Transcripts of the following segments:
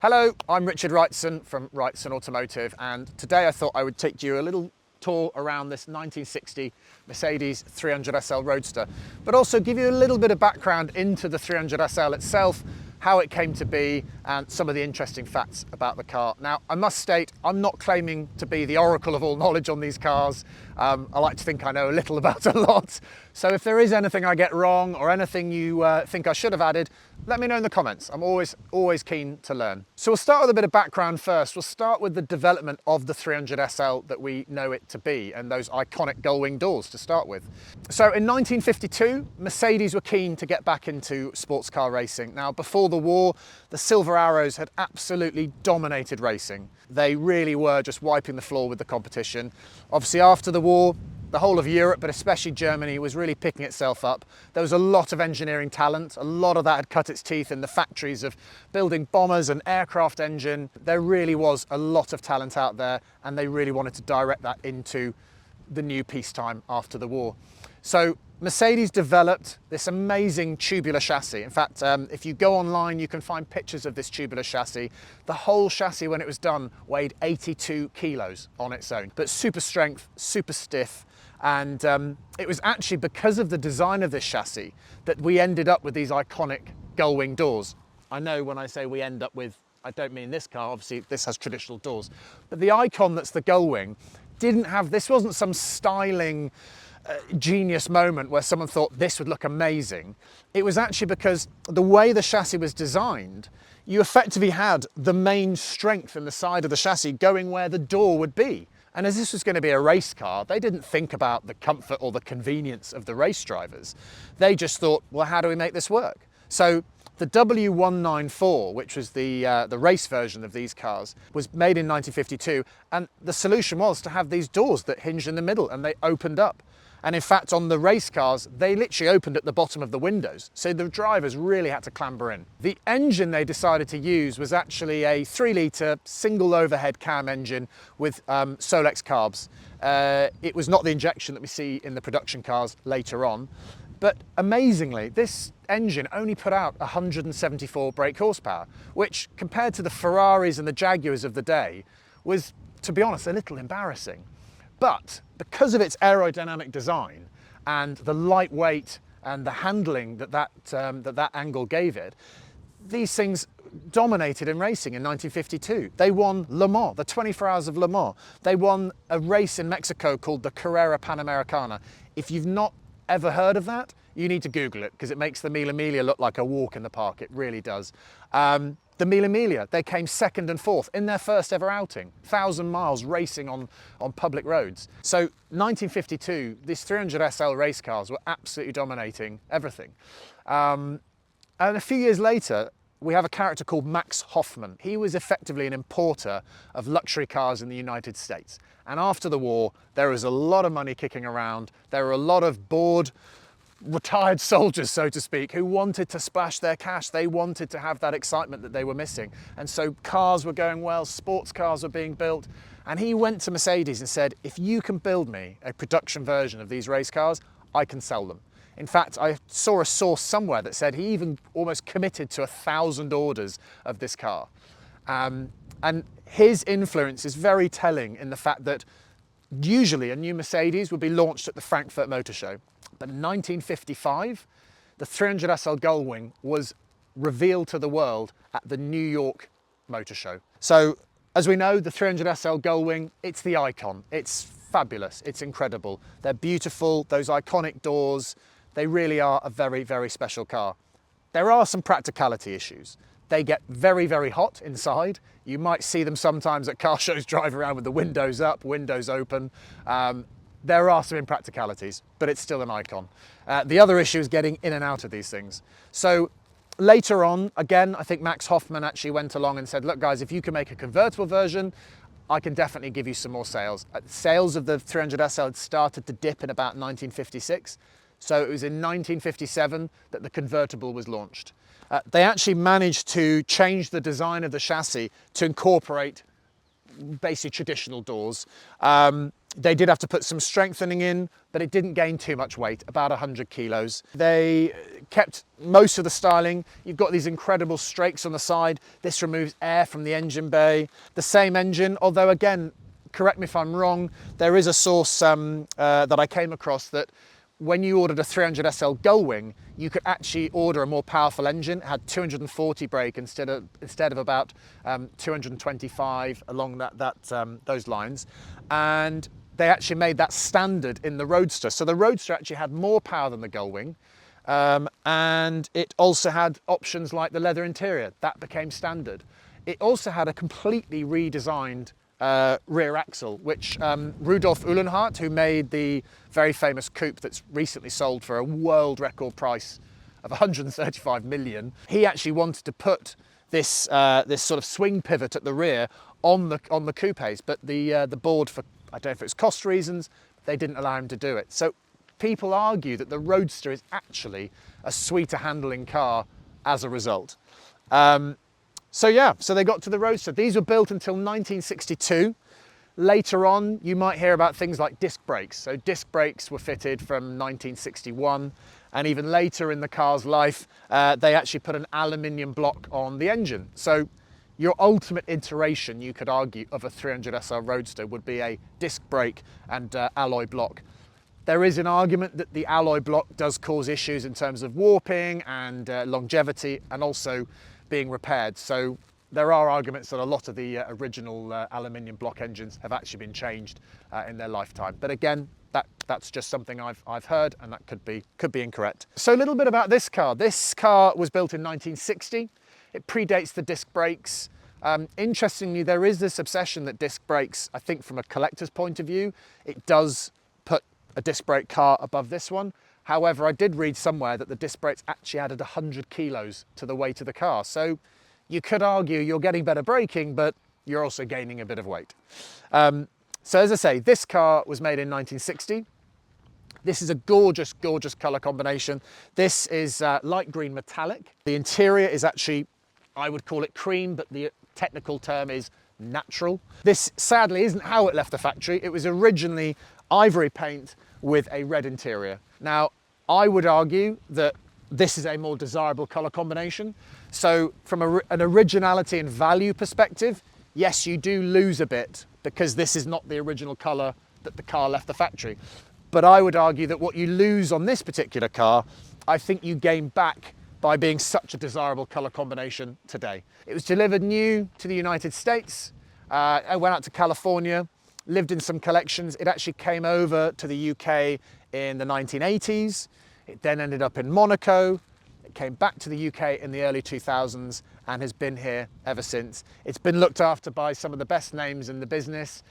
Hello, I'm Richard Wrightson from Wrightson Automotive, and today I thought I would take you a little tour around this 1960 Mercedes 300 SL Roadster, but also give you a little bit of background into the 300 SL itself, how it came to be, and some of the interesting facts about the car. Now, I must state, I'm not claiming to be the oracle of all knowledge on these cars. I like to think I know a little about a lot. So if there is anything I get wrong or anything you think I should have added, let me know in the comments. I'm always keen to learn. So we'll start with a bit of background first. We'll start with the development of the 300 SL that we know it to be, and those iconic Gullwing doors to start with. So in 1952, Mercedes were keen to get back into sports car racing. Now, before the war, the Silver Arrows had absolutely dominated racing. They really were just wiping the floor with the competition. Obviously, after the war, the whole of Europe, but especially Germany, was really picking itself up. There was a lot of engineering talent. A lot of that had cut its teeth in the factories of building bombers and aircraft engine. There really was a lot of talent out there, and they really wanted to direct that into the new peacetime after the war. So Mercedes developed this amazing tubular chassis. In fact, if you go online, you can find pictures of this tubular chassis. The whole chassis, when it was done, weighed 82 kilos on its own, but super strength, super stiff. And it was actually because of the design of this chassis that we ended up with these iconic Gullwing doors. I know when I say we end up with, I don't mean this car, obviously this has traditional doors, but the icon that's the Gullwing didn't have, this wasn't some styling genius moment where someone thought this would look amazing. It was actually because the way the chassis was designed, you effectively had the main strength in the side of the chassis going where the door would be. And as this was going to be a race car, they didn't think about the comfort or the convenience of the race drivers. They just thought, well, how do we make this work? So the W194, which was the race version of these cars, was made in 1952. And the solution was to have these doors that hinged in the middle and they opened up. And in fact, on the race cars, they literally opened at the bottom of the windows. So the drivers really had to clamber in. The engine they decided to use was actually a 3-litre single overhead cam engine with Solex carbs. It was not the injection that we see in the production cars later on. But amazingly, this engine only put out 174 brake horsepower, which compared to the Ferraris and the Jaguars of the day was, to be honest, a little embarrassing. But because of its aerodynamic design and the lightweight and the handling that angle gave it, these things dominated in racing in 1952. They won Le Mans, the 24 Hours of Le Mans. They won a race in Mexico called the Carrera Panamericana. If you've not ever heard of that, you need to Google it because it makes the Mille Miglia look like a walk in the park. It really does. The Mille Miglia, they came second and fourth in their first ever outing, 1,000 miles racing on public roads. So 1952, these 300 SL race cars were absolutely dominating everything. And a few years later, we have a character called Max Hoffman. He was effectively an importer of luxury cars in the United States. And after the war, there was a lot of money kicking around. There were a lot of bored, retired soldiers, so to speak, who wanted to splash their cash. They wanted to have that excitement that they were missing. And so cars were going well, sports cars were being built. And he went to Mercedes and said, if you can build me a production version of these race cars, I can sell them. In fact, I saw a source somewhere that said he even almost committed to 1,000 orders of this car. And his influence is very telling in the fact that usually a new Mercedes would be launched at the Frankfurt Motor Show. But in 1955, the 300 SL Gullwing was revealed to the world at the New York Motor Show. So, as we know, the 300 SL Gullwing, it's the icon. It's fabulous, it's incredible. They're beautiful, those iconic doors, they really are a very, very special car. There are some practicality issues. They get very, very hot inside. You might see them sometimes at car shows drive around with the windows up, windows open. There are some impracticalities, but it's still an icon. The other issue is getting in and out of these things. So later on, again, I think Max Hoffman actually went along and said, look guys, if you can make a convertible version, I can definitely give you some more sales. Sales of the 300 SL had started to dip in about 1956. So it was in 1957 that the convertible was launched. They actually managed to change the design of the chassis to incorporate basically traditional doors. They did have to put some strengthening in, but it didn't gain too much weight, about 100 kilos. They kept most of the styling. You've got these incredible strakes on the side. This removes air from the engine bay. The same engine, although again, correct me if I'm wrong, there is a source that I came across that when you ordered a 300SL Gullwing, you could actually order a more powerful engine. It had 240 brake instead of about 225 along those lines. And they actually made that standard in the Roadster. So the Roadster actually had more power than the Gullwing. And it also had options like the leather interior. That became standard. It also had a completely redesigned rear axle, which Rudolf Uhlenhardt, who made the very famous coupe that's recently sold for a world record price of 135 million, he actually wanted to put this this sort of swing pivot at the rear on the coupes, but the board, for I don't know if it's cost reasons, they didn't allow him to do it. So people argue that the Roadster is actually a sweeter handling car as a result. So yeah, so they got to the Roadster. These were built until 1962. Later on, you might hear about things like disc brakes. So disc brakes were fitted from 1961, and even later in the car's life, they actually put an aluminium block on the engine. So your ultimate iteration, you could argue, of a 300SL Roadster would be a disc brake and alloy block. There is an argument that the alloy block does cause issues in terms of warping and longevity, and also being repaired. So there are arguments that a lot of the original aluminium block engines have actually been changed in their lifetime. But again, that's just something I've heard, and that could be incorrect. So a little bit about this car. This car was built in 1960. It predates the disc brakes. Interestingly, there is this obsession that disc brakes, I think from a collector's point of view, it does put a disc brake car above this one. However, I did read somewhere that the disc brakes actually added 100 kilos to the weight of the car. So you could argue you're getting better braking, but you're also gaining a bit of weight. So as I say, this car was made in 1960. This is a gorgeous, gorgeous color combination. This is light green metallic. The interior is actually, I would call it cream, but the technical term is natural. This sadly isn't how it left the factory. It was originally ivory paint with a red interior. Now, I would argue that this is a more desirable color combination. So from an originality and value perspective, yes, you do lose a bit because this is not the original color that the car left the factory. But I would argue that what you lose on this particular car, I think you gain back by being such a desirable color combination today. It was delivered new to the United States. I went out to California, lived in some collections. It actually came over to the UK in the 1980s. It then ended up in Monaco. It came back to the UK in the early 2000s and has been here ever since. It's been looked after by some of the best names in the business.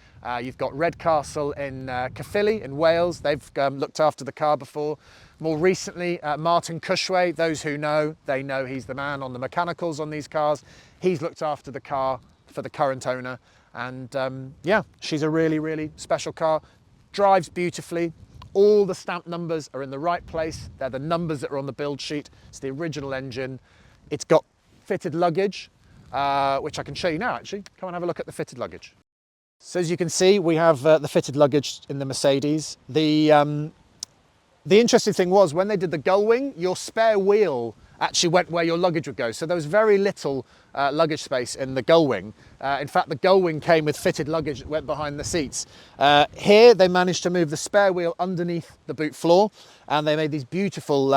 You've got Redcastle in Caerphilly in Wales. They've looked after the car before. More recently, Martin Cushway, those who know, they know he's the man on the mechanicals on these cars. He's looked after the car for the current owner. And yeah, she's a really, really special car. Drives beautifully. All the stamp numbers are in the right place. They're the numbers that are on the build sheet. It's the original engine. It's got fitted luggage, which I can show you now actually. Come and have a look at the fitted luggage. So as you can see, we have the fitted luggage in the Mercedes. The interesting thing was when they did the Gullwing, your spare wheel actually went where your luggage would go. So there was very little luggage space in the Gullwing. In fact, the Gullwing came with fitted luggage that went behind the seats. Here, they managed to move the spare wheel underneath the boot floor, and they made these beautiful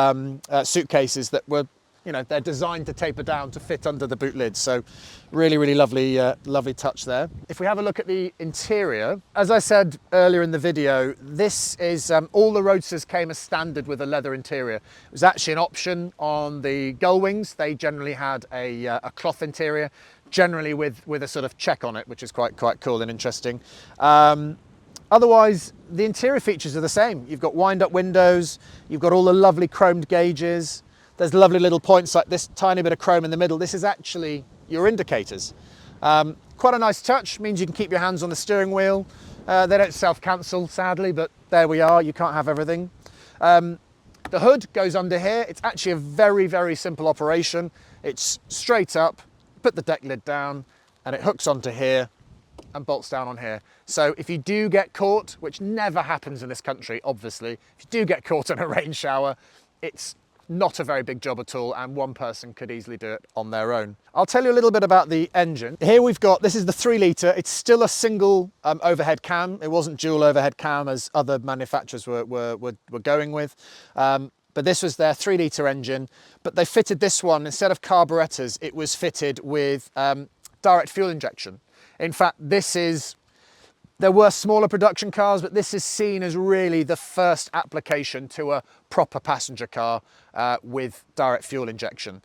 suitcases that were, you know, they're designed to taper down to fit under the boot lid. So really, really lovely, lovely touch there. If we have a look at the interior, as I said earlier in the video, this is, all the Roadsters came as standard with a leather interior. It was actually an option on the Gullwings. They generally had a cloth interior, generally with a sort of check on it, which is quite cool and interesting. Otherwise, the interior features are the same. You've got wind-up windows, you've got all the lovely chromed gauges. There's lovely little points like this tiny bit of chrome in the middle. This is actually your indicators. Quite a nice touch, means you can keep your hands on the steering wheel. They don't self-cancel, sadly, but there we are. You can't have everything. The hood goes under here. It's actually a very, very simple operation. It's straight up, put the deck lid down, and it hooks onto here, and bolts down on here. So if you do get caught, which never happens in this country, obviously, if you do get caught in a rain shower, it's not a very big job at all, and one person could easily do it on their own. I'll tell you a little bit about the engine. Here we've got, this is the 3 litre. It's still a single overhead cam. It wasn't dual overhead cam as other manufacturers were going with. But this was their 3 litre engine, but they fitted this one, instead of carburetors, it was fitted with direct fuel injection. In fact, there were smaller production cars, but this is seen as really the first application to a proper passenger car with direct fuel injection.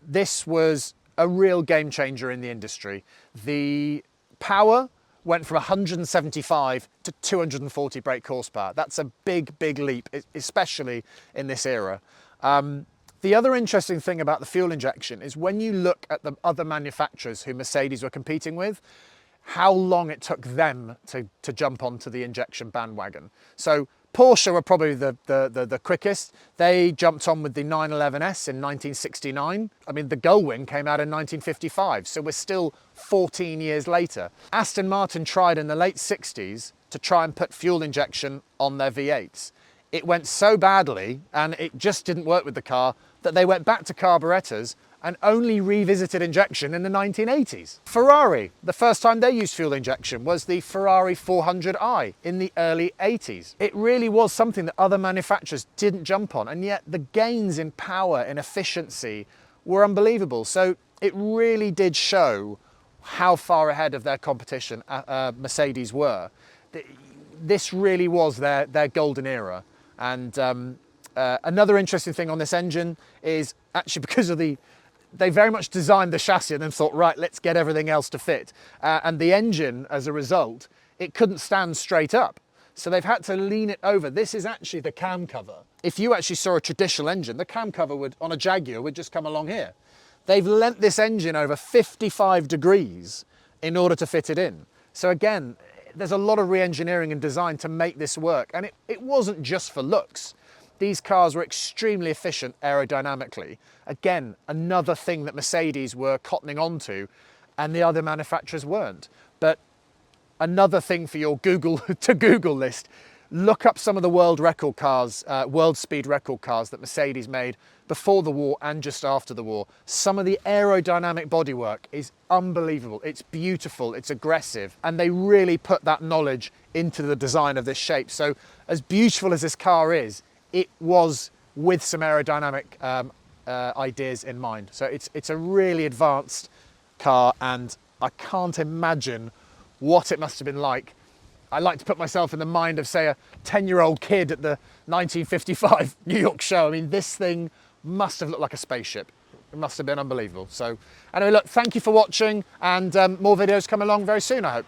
This was a real game changer in the industry. The power went from 175 to 240 brake horsepower. That's a big, big leap, especially in this era. The other interesting thing about the fuel injection is when you look at the other manufacturers who Mercedes were competing with, how long it took them to jump onto the injection bandwagon. So Porsche were probably the quickest. They jumped on with the 911S in 1969. I mean, the Gullwing came out in 1955, so we're still 14 years later. Aston Martin tried in the late 60s to try and put fuel injection on their V8s. It went so badly, and it just didn't work with the car, that they went back to carburetors and only revisited injection in the 1980s. Ferrari, the first time they used fuel injection was the Ferrari 400i in the early 80s. It really was something that other manufacturers didn't jump on, and yet the gains in power and efficiency were unbelievable. So it really did show how far ahead of their competition Mercedes were. This really was their golden era. And another interesting thing on this engine is actually because of they very much designed the chassis and then thought, right, let's get everything else to fit. And the engine, as a result, it couldn't stand straight up. So they've had to lean it over. This is actually the cam cover. If you actually saw a traditional engine, the cam cover on a Jaguar would just come along here. They've lent this engine over 55 degrees in order to fit it in. So again, there's a lot of re-engineering and design to make this work. And it wasn't just for looks. These cars were extremely efficient aerodynamically. Again, another thing that Mercedes were cottoning onto and the other manufacturers weren't. But another thing for your Google list, look up some of the world record cars, world speed record cars that Mercedes made before the war and just after the war. Some of the aerodynamic bodywork is unbelievable. It's beautiful, it's aggressive, and they really put that knowledge into the design of this shape. So as beautiful as this car is, it was with some aerodynamic ideas in mind. So it's a really advanced car, and I can't imagine what it must have been like. I like to put myself in the mind of, say, a 10-year-old kid at the 1955 New York show. I mean, this thing must have looked like a spaceship. It must have been unbelievable. So anyway, look, thank you for watching, and more videos come along very soon, I hope.